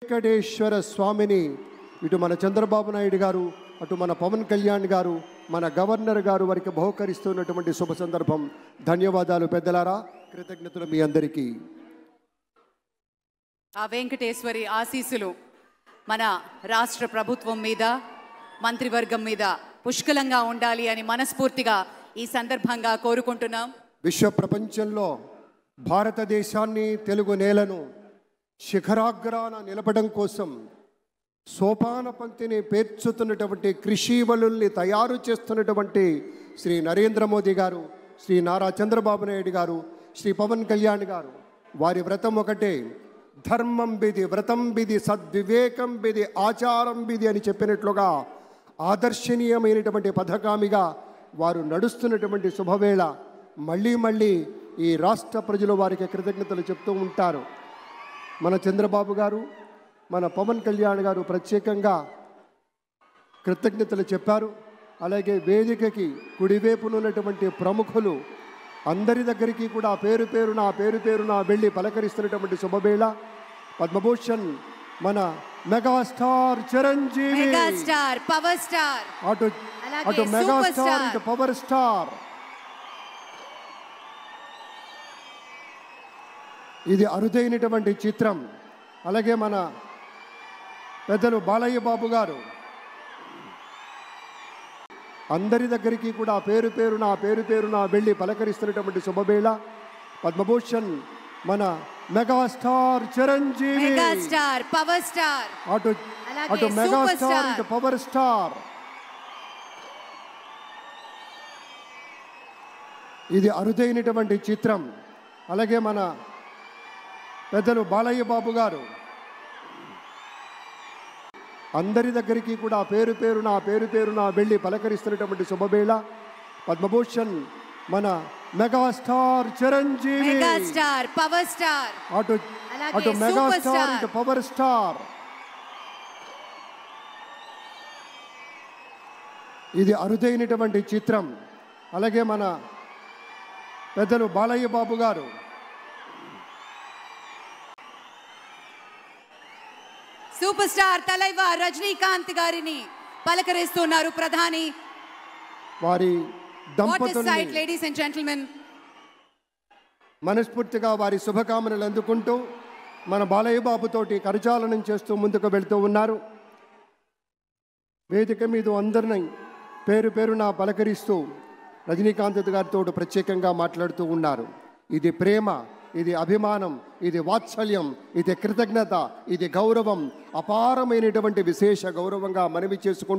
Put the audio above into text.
వెంకటేశ్వర స్వామిని ఇటు మన చంద్రబాబు నాయుడు గారు, అటు మన పవన్ కళ్యాణ్ గారు, మన గవర్నర్ గారు వారికి బహుకరిస్తున్నటువంటి శుభ సందర్భం. ధన్యవాదాలు పెద్దలారా, కృతజ్ఞతలు మీ అందరికీ. ఆ వెంకటేశ్వరి ఆశీస్సులు మన రాష్ట్ర ప్రభుత్వం మీద, మంత్రివర్గం మీద పుష్కలంగా ఉండాలి అని మనస్ఫూర్తిగా ఈ సందర్భంగా కోరుకుంటున్నాం. విశ్వ ప్రపంచంలో భారతదేశాన్ని, తెలుగు నేలను శిఖరాగ్రాన నిలపడం కోసం సోపాన పంక్తిని పేర్చుతున్నటువంటి కృషివలుల్ని తయారు చేస్తున్నటువంటి శ్రీ నరేంద్ర మోదీ గారు, శ్రీ నారా చంద్రబాబు నాయుడు గారు, శ్రీ పవన్ కళ్యాణ్ గారు, వారి వ్రతం ఒకటే, ధర్మం బిది, వ్రతం బిది, సద్వివేకం బిది, ఆచారం బిది అని చెప్పినట్లుగా ఆదర్శనీయమైనటువంటి పథకామిగా వారు నడుస్తున్నటువంటి శుభవేళ. మళ్ళీ మళ్ళీ ఈ రాష్ట్ర ప్రజలు వారికి కృతజ్ఞతలు చెప్తూ ఉంటారు. మన చంద్రబాబు గారు, మన పవన్ కళ్యాణ్ గారు ప్రత్యేకంగా కృతజ్ఞతలు చెప్పారు. అలాగే వేదికకి కుడివైపునున్నటువంటి ప్రముఖులు అందరి దగ్గరికి కూడా పేరు పేరున వెళ్ళి పలకరిస్తున్నటువంటి శుభవేళ. పద్మభూషణ్ మన megastar Chiranjeevi, megastar power star, అటు మెగాస్టార్ ఇటు పవర్ స్టార్. ఇది అరుదైనటువంటి చిత్రం. అలాగే మన పెద్దలు బాలయ్య బాబు గారు అందరి దగ్గరికి కూడా పేరు పేరున వెళ్ళి పలకరిస్తున్నటువంటి శుభవేళ. పద్మభూషణ్ మన megastar Chiranjeevi, megastar power star, అటు మెగాస్టార్ ఇటు పవర్ స్టార్. ఇది అరుదైనటువంటి చిత్రం. అలాగే మన పెద్దలు బాలయ్య బాబు గారు అందరి దగ్గరికి కూడా పేరు పేరున వెళ్ళి పలకరిస్తున్నటువంటి శుభవేళ. పద్మభూషణ్ మన megastar Chiranjeevi, megastar power star, అటు మెగాస్టార్ ఇటు పవర్ స్టార్. ఇది అరుదైనటువంటి చిత్రం. అలాగే మన పెద్దలు బాలయ్య బాబు గారు సూపర్ స్టార్ తలైవర్ రజనీకాంత్ గారిని పలకరిస్తున్నారు ప్రధాని. వారి దంపతుల్ని లేడీస్ అండ్ జెంటిల్మెన్ మనస్ఫూర్తిగా వారి శుభకామనలు అందుకుంటూ మన బాలయ్య బాబుతోటి కరచాలనం చేస్తూ ముందుకు వెళ్తూ ఉన్నారు. వేదిక మీద అందరినీ పేరున పలకరిస్తూ రజనీకాంత్ గారితో ప్రత్యేకంగా మాట్లాడుతూ ఉన్నారు. ఇది ప్రేమ, ఇది అభిమానం, ఇది వాత్సల్యం, ఇది కృతజ్ఞత, ఇది గౌరవం, అపారమైనటువంటి విశేష గౌరవంగా మనవి చేసుకుంటూ